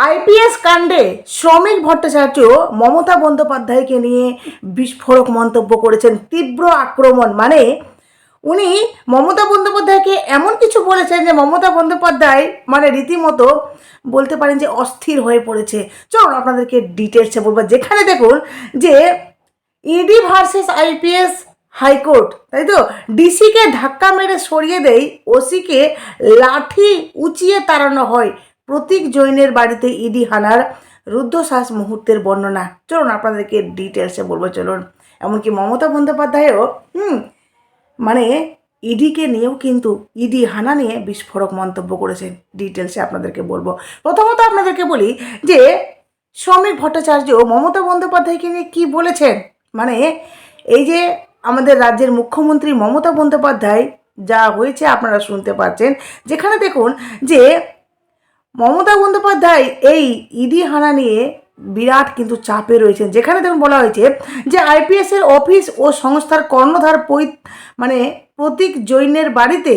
IPS কাণ্ডে শ্রমিক ভট্টাচার্য মমতা বন্দ্যোপাধ্যায়কে নিয়ে বিস্ফোরক মন্তব্য করেছেন। তীব্র আক্রমণ, মানে উনি মমতা বন্দ্যোপাধ্যায়কে এমন কিছু বলেছেন যে মমতা বন্দ্যোপাধ্যায় মানে রীতিমতো বলতে পারেন যে অস্থির হয়ে পড়েছে। চলুন আপনাদেরকে ডিটেলসে বলবো। যেখানে দেখুন যে ইডি ভার্সেস আইপিএস, হাইকোর্ট, তাই তো, ডিসিকে ধাক্কা মেরে সরিয়ে দেয়, ওসিকে লাঠি উঁচিয়ে তাড়ানো হয়, প্রতীক জৈনের বাড়িতে ইডি হানার রুদ্ধশ্বাস মুহূর্তের বর্ণনা। চলুন আপনাদেরকে ডিটেলসে বলবো। চলুন, এমনকি মমতা বন্দ্যোপাধ্যায়ও মানে ইডিকে নিয়েও কিন্তু ইডি হানা নিয়ে বিস্ফোরক মন্তব্য করেছেন। ডিটেলসে আপনাদেরকে বলবো। প্রথমত আপনাদেরকে বলি যে শ্রমিক ভট্টাচার্য মমতা বন্দ্যোপাধ্যায়কে নিয়ে কী বলেছেন। মানে এই যে আমাদের রাজ্যের মুখ্যমন্ত্রী মমতা বন্দ্যোপাধ্যায় যা হয়েছে আপনারা শুনতে পাচ্ছেন। যেখানে দেখুন যে মমতা বন্দ্যোপাধ্যায় এই ইডি হানা নিয়ে বিরাট কিন্তু চাপে রয়েছেন। যেখানে দেখুন বলা হয়েছে যে আইপিএসের অফিস ও সংস্থার কর্ণধার মানে প্রতীক জৈনের বাড়িতে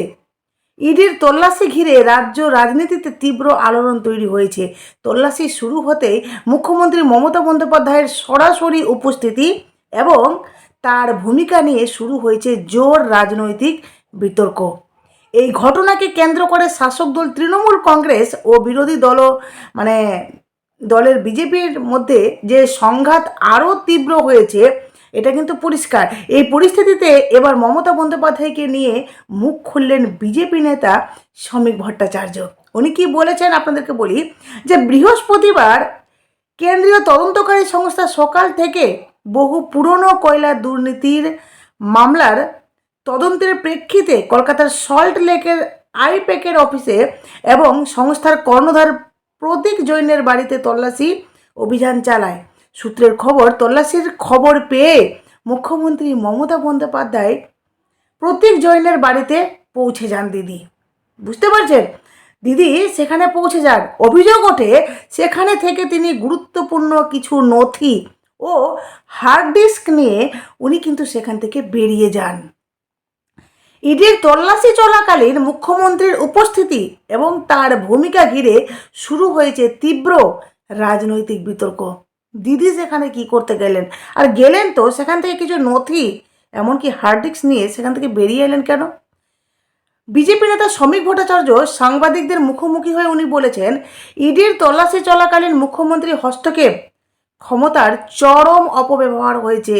ইডির তল্লাশি ঘিরে রাজ্য রাজনীতিতে তীব্র আলোড়ন তৈরি হয়েছে। তল্লাশি শুরু হতেই মুখ্যমন্ত্রী মমতা বন্দ্যোপাধ্যায়ের সরাসরি উপস্থিতি এবং তার ভূমিকা নিয়ে শুরু হয়েছে জোর রাজনৈতিক বিতর্ক। এই ঘটনাকে কেন্দ্র করে শাসক দল তৃণমূল কংগ্রেস ও বিরোধী দলের বিজেপির মধ্যে যে সংঘাত আরও তীব্র হয়েছে এটা কিন্তু পরিষ্কার। এই পরিস্থিতিতে এবার মমতা বন্দ্যোপাধ্যায়কে নিয়ে মুখ খুললেন বিজেপি নেতা শ্রমিক ভট্টাচার্য। উনি কি বলেছেন আপনাদেরকে বলি যে বৃহস্পতিবার কেন্দ্রীয় তদন্তকারী সংস্থা সকাল থেকে বহু পুরনো কয়লা দুর্নীতির মামলার তদন্তের প্রেক্ষিতে কলকাতার সল্ট লেকের আইপ্যাকের অফিসে এবং সংস্থার কর্ণধার প্রতীক জৈনের বাড়িতে তল্লাশি অভিযান চালায়। সূত্রের খবর, তল্লাশির খবর পেয়ে মুখ্যমন্ত্রী মমতা বন্দ্যোপাধ্যায় প্রতীক জৈনের বাড়িতে পৌঁছে যান। দিদি, বুঝতে পারছেন, দিদি সেখানে পৌঁছে যান। অভিযোগ ওঠে সেখানে থেকে তিনি গুরুত্বপূর্ণ কিছু নথি ও হার্ড ডিস্ক নিয়ে উনি কিন্তু সেখান থেকে বেরিয়ে যান। ইডির তল্লাশি চলাকালীন মুখ্যমন্ত্রীর উপস্থিতি এবং তার ভূমিকা ঘিরে শুরু হয়েছে তীব্র রাজনৈতিক বিতর্ক। দিদি সেখানে কি করতে গেলেন? আর গেলেন তো সেখান থেকে কিছু নথি এমনকি হার্ড ডিস্ক নিয়ে সেখান থেকে বেরিয়ে এলেন কেন? বিজেপি নেতা শ্রমিক ভট্টাচার্য সাংবাদিকদের মুখোমুখি হয়ে উনি বলেছেন, ইডির তল্লাশি চলাকালীন মুখ্যমন্ত্রী হস্তক্ষেপ ক্ষমতার চরম অপব্যবহার হয়েছে।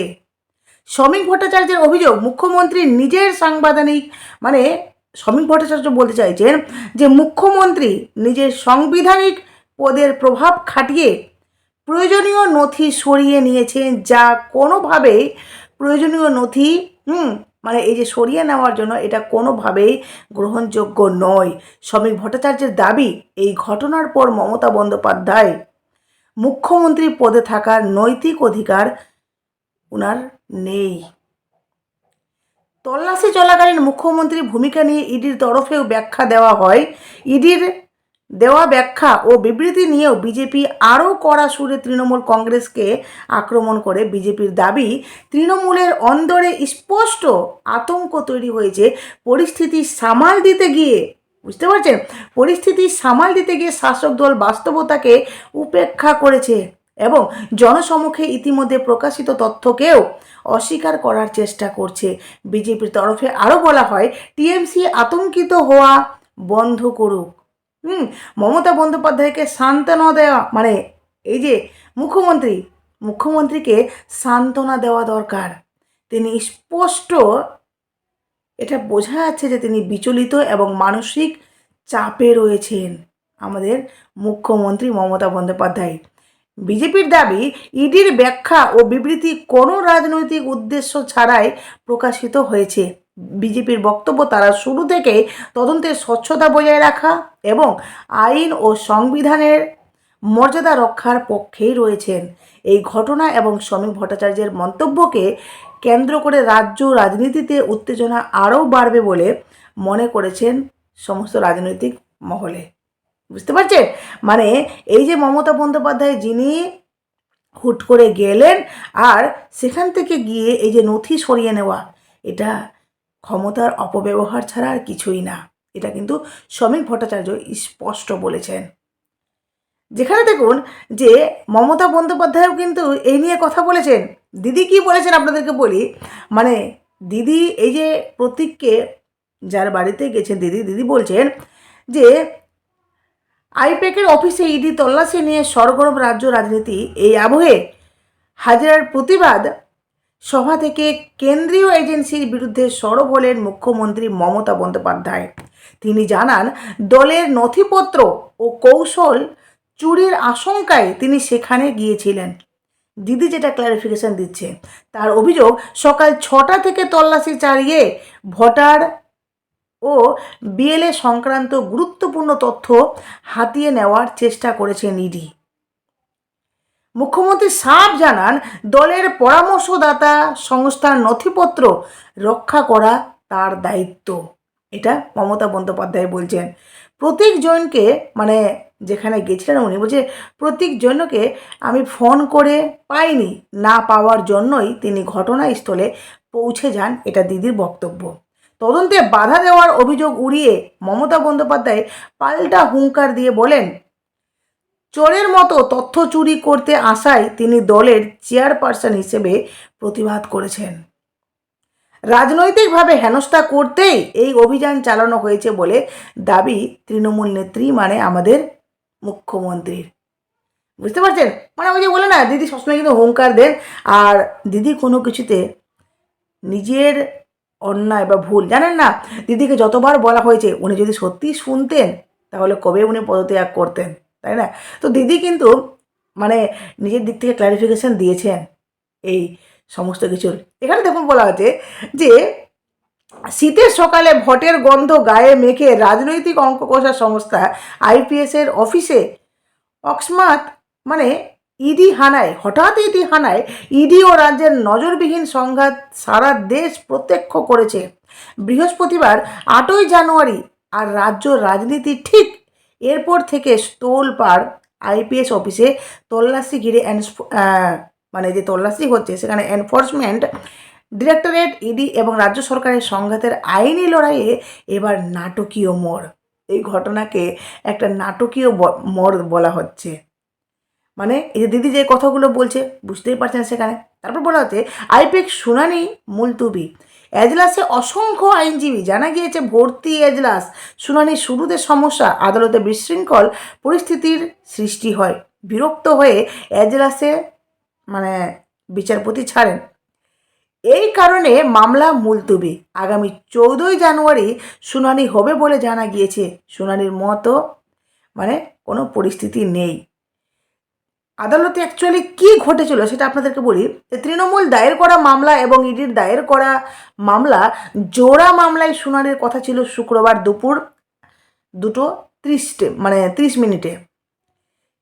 শ্রমিক ভট্টাচার্যের অভিযোগ, মুখ্যমন্ত্রী নিজের শ্রমিক ভট্টাচার্য বলতে চাইছেন যে মুখ্যমন্ত্রী নিজের সাংবিধানিক পদের প্রভাব খাটিয়ে প্রয়োজনীয় নথি সরিয়ে নিয়েছেন, যা কোনোভাবেই প্রয়োজনীয় নথি এই যে সরিয়ে নেওয়ার জন্য এটা কোনোভাবেই গ্রহণযোগ্য নয়। শ্রমিক ভট্টাচার্যের দাবি, এই ঘটনার পর মমতা বন্দ্যোপাধ্যায় মুখ্যমন্ত্রী পদে থাকার নৈতিক অধিকার ওনার নেই। তল্লাশি চলাকালীন মুখ্যমন্ত্রীর ভূমিকা নিয়ে ইডির তরফেও ব্যাখ্যা দেওয়া হয়। ইডির দেওয়া ব্যাখ্যা ও বিবৃতি নিয়েও বিজেপি আরও কড়া সুরে তৃণমূল কংগ্রেসকে আক্রমণ করে। বিজেপির দাবি, তৃণমূলের অন্দরে স্পষ্ট আতঙ্ক তৈরি হয়েছে। পরিস্থিতি সামাল দিতে গিয়ে, বুঝতে পারছেন, পরিস্থিতি সামাল দিতে গিয়ে শাসক দল বাস্তবতাকে উপেক্ষা করেছে এবং জনসমক্ষে ইতিমধ্যে প্রকাশিত তথ্যকেও অস্বীকার করার চেষ্টা করছে। বিজেপির তরফে আরও বলা হয়, টিএমসি আতঙ্কিত হওয়া বন্ধ করুক। মমতা বন্দ্যোপাধ্যায়কে সান্ত্বনা দেওয়া, এই যে মুখ্যমন্ত্রীকে সান্ত্বনা দেওয়া দরকার। তিনি স্পষ্ট, এটা বোঝা যাচ্ছে যে তিনি বিচলিত এবং মানসিক চাপে রয়েছেন আমাদের মুখ্যমন্ত্রী মমতা বন্দ্যোপাধ্যায়। বিজেপির দাবি, ইডির ব্যাখ্যা ও বিবৃতি কোনো রাজনৈতিক উদ্দেশ্য ছাড়াই প্রকাশিত হয়েছে। বিজেপির বক্তব্য, তারা শুরু থেকে তদন্তের স্বচ্ছতা বজায় রাখা এবং আইন ও সংবিধানের মর্যাদা রক্ষার পক্ষেই রয়েছেন। এই ঘটনা এবং শ্রমিক ভট্টাচার্যের মন্তব্যকে কেন্দ্র করে রাজ্য রাজনীতিতে উত্তেজনা আরও বাড়বে বলে মনে করেছেন সমস্ত রাজনৈতিক মহলে। বুঝতে পারছেন, এই যে মমতা বন্দ্যোপাধ্যায় যিনি হুট করে গেলেন আর সেখান থেকে গিয়ে এই যে নথি সরিয়ে নেওয়া, এটা ক্ষমতার অপব্যবহার ছাড়া আর কিছুই না। এটা কিন্তু শ্রমিক ভট্টাচার্য স্পষ্ট বলেছেন। যেখানে দেখুন যে মমতা বন্দ্যোপাধ্যায়ও কিন্তু এই নিয়ে কথা বলেছেন। দিদি কি বলেছেন আপনাদেরকে বলি, মানে দিদি এই যে প্রতীককে যার বাড়িতে গেছেন দিদি বলছেন যে আইপ্যাকের অফিসে ইডি তল্লাশি নিয়ে সরগরম রাজ্য রাজনীতি। এই আবহে হাজিরার প্রতিবাদ সভা থেকে কেন্দ্রীয় এজেন্সির বিরুদ্ধে সরব হলেন মুখ্যমন্ত্রী মমতা বন্দ্যোপাধ্যায়। তিনি জানান, দলের নথিপত্র ও কৌশল চুরির আশঙ্কায় তিনি সেখানে গিয়েছিলেন। দিদি যেটা ক্লারিফিকেশন দিচ্ছে, তার অভিযোগ সকাল 6টা থেকে তল্লাশি চালিয়ে ভোটার ও বিএলএ সংক্রান্ত গুরুত্বপূর্ণ তথ্য হাতিয়ে নেওয়ার চেষ্টা করেছেন ইডি। মুখ্যমন্ত্রী সাফ জানান, দলের পরামর্শদাতা সংস্থার নথিপত্র রক্ষা করা তার দায়িত্ব। এটা মমতা বন্দ্যোপাধ্যায় বলছেন। প্রতীক জৈনকে, মানে যেখানে গেছিলেন উনি বলছে, প্রতীক জৈনকে আমি ফোন করে পাইনি, না পাওয়ার জন্যই তিনি ঘটনাস্থলে পৌঁছে যান, এটা দিদির বক্তব্য। তদন্তে বাধা দেওয়ার অভিযোগ উড়িয়ে মমতা বন্দ্যোপাধ্যায় পাল্টা হুঙ্কার দিয়ে বলেন, চোরের মতো তথ্য চুরি করতে আসায় তিনি দলের চেয়ারপারসন হিসেবে প্রতিবাদ করেছেন। রাজনৈতিকভাবে হেনস্থা করতেই এই অভিযান চালানো হয়েছে বলে দাবি তৃণমূল নেত্রী, মানে আমাদের মুখ্যমন্ত্রীর। বুঝতে পারছেন? মানে ওই যে বলে না, দিদি সবসময় কিন্তু হুঙ্কার দেন, আর দিদি কোনো কিছুতে নিজের অন্যায় বা ভুল জানেন না। দিদিকে যতবার বলা হয়েছে, উনি যদি সত্যি শুনতেন তাহলে কবে উনি পদত্যাগ করতেন, তাই না? তো দিদি কিন্তু মানে নিজের দিক থেকে ক্লারিফিকেশন দিয়েছেন এই সমস্ত কিছুর। এখানে দেখুন বলা হচ্ছে যে শীতের সকালে ভোটের গন্ধ গায়ে মেখে রাজনৈতিক অঙ্ক কষা সংস্থা আইপিএসের অফিসে অকস্মাৎ মানে ইডি হানায়, হঠাৎ ইডি হানায় ইডি ও রাজ্যের নজরবিহীন সংঘাত সারা দেশ প্রত্যক্ষ করেছে। বৃহস্পতিবার 8ই জানুয়ারি আর রাজ্য রাজনীতি ঠিক এরপর থেকে তোলপাড় আইপিএস অফিসে তল্লাশি ঘিরে মানে যে তল্লাশি হচ্ছে সেখানে এনফোর্সমেন্ট ডিরেক্টরেট, ইডি এবং রাজ্য সরকারের সংঘাতের আইনি লড়াইয়ে এবার নাটকীয় মোড়। এই ঘটনাকে একটা নাটকীয় মোড় বলা হচ্ছে। মানে এই যে দিদি যে কথাগুলো বলছে বুঝতেই পারছেন সেখানে। তারপর বলা হচ্ছে আইপ্যাক শুনানি মুলতুবি, এজলাসে অসংখ্য আইনজীবী। জানা গিয়েছে ভর্তি এজলাস শুনানির শুরুতে সমস্যা, আদালতে বিশৃঙ্খল পরিস্থিতির সৃষ্টি হয়। বিরক্ত হয়ে এজলাসে মানে বিচারপতি ছাড়েন। এই কারণে মামলা মুলতুবি। আগামী 14ই জানুয়ারি শুনানি হবে বলে জানা গিয়েছে। শুনানির মতো মানে কোনো পরিস্থিতি নেই। আদালতে অ্যাকচুয়ালি কী ঘটেছিল সেটা আপনাদেরকে বলি। তৃণমূল দায়ের করা মামলা এবং ইডির দায়ের করা মামলা, জোড়া মামলায় শুনানির কথা ছিল শুক্রবার দুপুর 2:30 মানে 30 মিনিটে।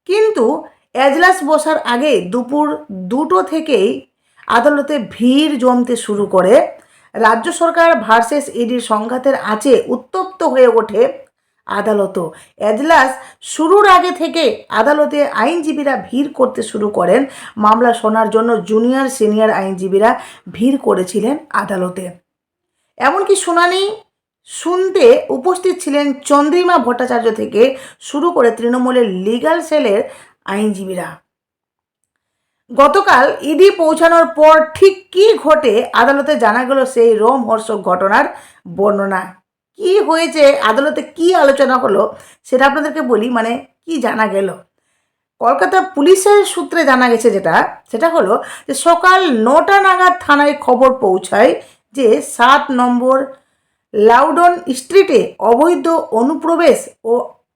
কিন্তু এজলাস বসার আগে দুপুর 2টো থেকেই আদালতে ভিড় জমতে শুরু করে। রাজ্য সরকার ভার্সেস ইডির সংঘাতের আঁচে উত্তপ্ত হয়ে ওঠে আদালতও। এজলাস শুরুর আগে থেকে আদালতে আইনজীবীরা ভিড় করতে শুরু করেন। মামলা শোনার জন্য জুনিয়র সিনিয়র আইনজীবীরা ভিড় করেছিলেন আদালতে। এমনকি শুনানি শুনতে উপস্থিত ছিলেন চন্দ্রিমা ভট্টাচার্য থেকে শুরু করে তৃণমূলের লিগ্যাল সেলের আইনজীবীরা। গতকাল ইডি পৌঁছানোর পর ঠিক কী ঘটে আদালতে জানা গেল সেই রোমহর্ষক ঘটনার বর্ণনা। কি হয়েছে আদালতে, কি আলোচনা হলো সেটা আপনাদেরকে বলি। মানে কি জানা গেল, কলকাতা পুলিশের সূত্রে জানা গেছে সেটা হলো যে সকাল 9টা নাগাদ থানায় খবর পৌঁছায় যে 7 নম্বর লাউডন স্ট্রিটে অবৈধ অনুপ্রবেশ ও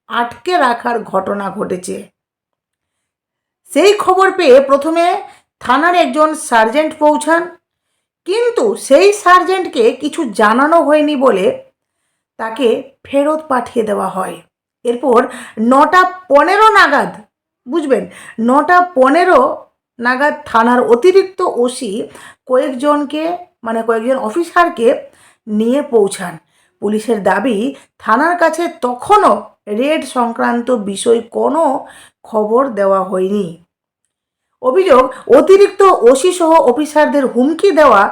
আটকে রাখার ঘটনা ঘটেছে। সেই খবর পেয়ে প্রথমে থানার একজন সার্জেন্ট পৌঁছান, কিন্তু সেই সার্জেন্টকে কিছু জানানো হয়নি বলে তাকে ফেরত পাঠিয়ে দেওয়া হয়। এরপর 9:15 নাগাদ, বুঝবেন, 9:15 নাগাদ থানার অতিরিক্ত ওসি কয়েকজন অফিসারকে নিয়ে পৌঁছান। পুলিশের দাবি, থানার কাছে তখনও রেড সংক্রান্ত বিষয় কোনো খবর দেওয়া হয়নি। অভিযোগ, অতিরিক্ত ওসি সহ অফিসারদের হুমকি দেওয়া,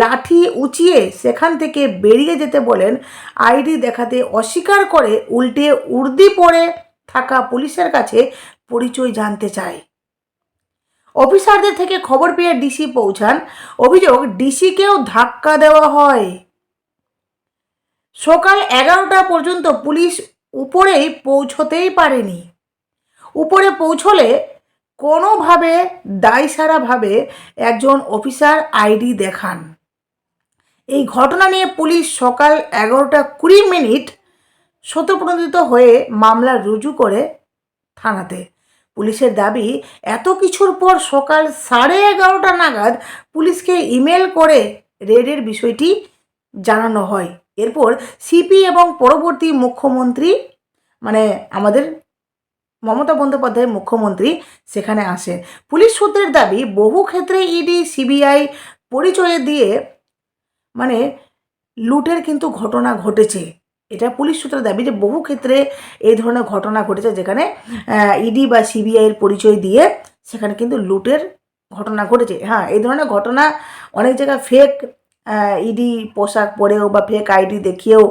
লাঠি উঁচিয়ে সেখান থেকে বেরিয়ে যেতে বলেন। আইডি দেখাতে অস্বীকার করে উল্টে উর্দি পরে থাকা পুলিশের কাছে পরিচয় জানতে চায়। অফিসারদের থেকে খবর পেয়ে ডিসি পৌঁছান। অভিযোগ, ডিসিকেও ধাক্কা দেওয়া হয়। সকাল 11টা পর্যন্ত পুলিশ উপরেই পৌঁছতেই পারেনি। উপরে পৌঁছলে কোনোভাবে দায়সারাভাবে একজন অফিসার আইডি দেখান। এই ঘটনা নিয়ে পুলিশ সকাল 11:20 স্বতঃপ্রণোদিত হয়ে মামলা রুজু করে থানাতে। পুলিশের দাবি, এত কিছুর পর সকাল 11:30 নাগাদ পুলিশকে ইমেল করে রেডের বিষয়টি জানানো হয়। এরপর সিপি এবং পরবর্তী মুখ্যমন্ত্রী মানে আমাদের মমতা বন্দ্যোপাধ্যায় মুখ্যমন্ত্রী সেখানে আসেন। পুলিশ সূত্রের দাবি, বহু ক্ষেত্রে ইডি সিবিআই পরিচয় দিয়ে লুটের কিন্তু ঘটনা ঘটেছে। এটা পুলিশ সূত্রের দাবি যে বহু ক্ষেত্রে এই ধরনের ঘটনা ঘটেছে, যেখানে ইডি বা সিবিআইয়ের পরিচয় দিয়ে সেখানে কিন্তু লুটের ঘটনা ঘটেছে। হ্যাঁ, এই ধরনের ঘটনা অনেক জায়গায় ফেক ইডি পোশাক পরেও বা ফেক আইডি দেখিয়েও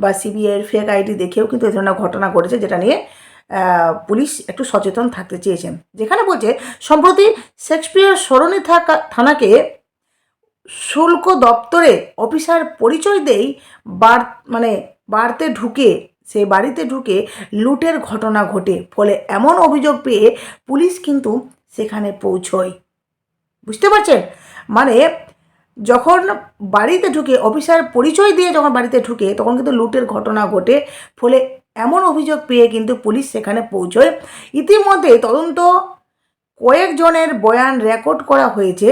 বা সিবিআইয়ের ফেক আইডি দেখেও কিন্তু এই ধরনের ঘটনা ঘটেছে, যেটা নিয়ে পুলিশ একটু সচেতন থাকতে চেয়েছেন। যেখানে বলছে, সম্প্রতি শেক্সপিয়ার সরণি থানাকে শুল্ক দপ্তরে অফিসার পরিচয় দেই বাড়িতে ঢুকে লুটের ঘটনা ঘটে। ফলে এমন অভিযোগ পেয়ে পুলিশ কিন্তু সেখানে পৌঁছয়। বুঝতে পারছেন? যখন বাড়িতে ঢুকে অফিসার পরিচয় দিয়ে যখন বাড়িতে ঢুকে তখন কিন্তু লুটের ঘটনা ঘটে। ফলে এমন অভিযোগ পেয়ে কিন্তু পুলিশ সেখানে পৌঁছয়। ইতিমধ্যে তদন্ত কয়েকজনের বয়ান রেকর্ড করা হয়েছে।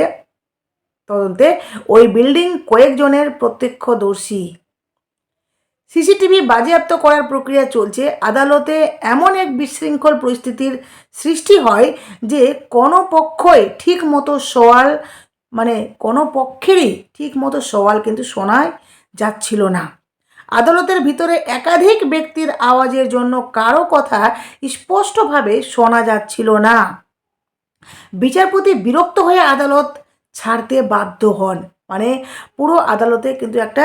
তদন্তে ওই বিল্ডিং কয়েকজনের প্রত্যক্ষদর্শী। সিসিটিভি বাজেয়াপ্ত করার প্রক্রিয়া চলছে। আদালতে এমন এক বিশৃঙ্খল পরিস্থিতির সৃষ্টি হয় যে কোনো পক্ষেরই ঠিক মতো সওয়াল কিন্তু শোনা যাচ্ছিল না। আদালতের ভিতরে একাধিক ব্যক্তির আওয়াজের জন্য কারো কথা স্পষ্টভাবে শোনা যাচ্ছিল না। বিচারপতি বিরক্ত হয়ে আদালত ছাড়তে বাধ্য হন। পুরো আদালতে কিন্তু একটা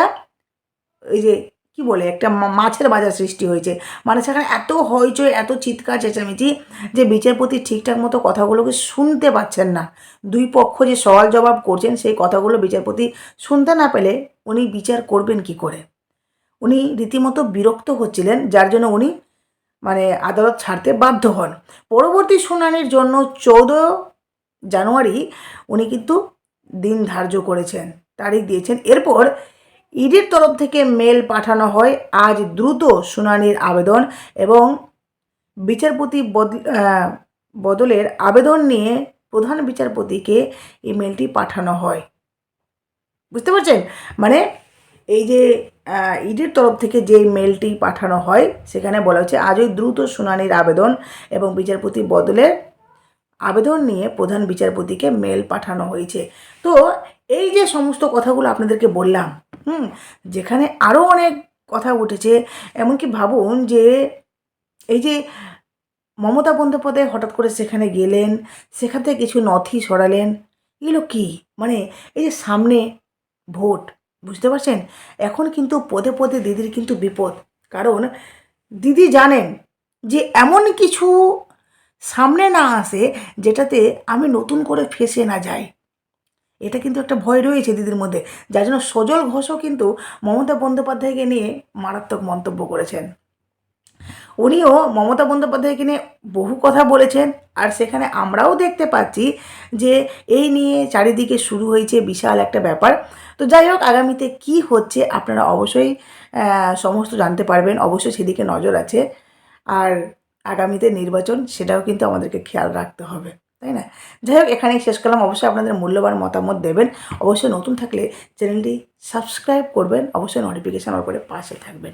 একটা মাছের বাজার সৃষ্টি হয়েছে। সেখানে এত হইচই, এত চিৎকার চেঁচামেচি যে বিচারপতি ঠিকঠাক মতো কথাগুলোকে শুনতে পাচ্ছেন না। দুই পক্ষ যে সওয়াল জবাব করছেন সেই কথাগুলো বিচারপতি শুনতে না পেলে উনি বিচার করবেন কি করে? উনি রীতিমতো বিরক্ত হচ্ছিলেন, যার জন্য উনি আদালত ছাড়তে বাধ্য হন। পরবর্তী শুনানির জন্য 14 জানুয়ারি উনি কিন্তু দিন ধার্য করেছেন, তারিখ দিয়েছেন। এরপর ইডির তরফ থেকে মেল পাঠানো হয় আজ দ্রুত শুনানির আবেদন এবং বিচারপতি বদলের আবেদন নিয়ে প্রধান বিচারপতিকে ইমেলটি পাঠানো হয়। বুঝতে পারছেন? এই যে ইডির তরফ থেকে যে মেলটি পাঠানো হয় সেখানে বলা হচ্ছে, আজই দ্রুত শুনানির আবেদন এবং বিচারপতি বদলের আবেদন নিয়ে প্রধান বিচারপতিকে মেল পাঠানো হয়েছে। তো এই যে সমস্ত কথাগুলো আপনাদেরকে বললাম, যেখানে আরও অনেক কথা উঠেছে। এমনকি ভাবুন যে এই যে মমতা বন্দ্যোপাধ্যায় হঠাৎ করে সেখানে গেলেন, সেখান থেকে কিছু নথি সরালেন, এগুলো কি? এই যে সামনে ভোট, বুঝতে পারছেন? এখন কিন্তু পদে পদে দিদির কিন্তু বিপদ। কারণ দিদি জানেন যে এমন কিছু সামনে না আসে যেটাতে আমি নতুন করে ফেঁসে না যাই। এটা কিন্তু একটা ভয় রয়েছে দিদির মধ্যে, যার জন্য সজল ঘোষও কিন্তু মমতা বন্দ্যোপাধ্যায়কে নিয়ে মারাত্মক মন্তব্য করেছেন। উনিও মমতা বন্দ্যোপাধ্যায়কে নিয়ে বহু কথা বলেছেন। আর সেখানে আমরাও দেখতে পাচ্ছি যে এই নিয়ে চারিদিকে শুরু হয়েছে বিশাল একটা ব্যাপার। তো যাই হোক, আগামীতে কি হচ্ছে আপনারা অবশ্যই সমস্ত জানতে পারবেন। অবশ্যই সেদিকে নজর আছে। আর আগামীতে নির্বাচন, সেটাও কিন্তু আমাদেরকে খেয়াল রাখতে হবে, তাই না? যাই হোক, এখানেই শেষ করলাম। অবশ্যই আপনাদের মূল্যবান মতামত দেবেন। অবশ্যই নতুন থাকলে চ্যানেলটি সাবস্ক্রাইব করবেন। অবশ্যই নোটিফিকেশান অন করে পাশে থাকবেন।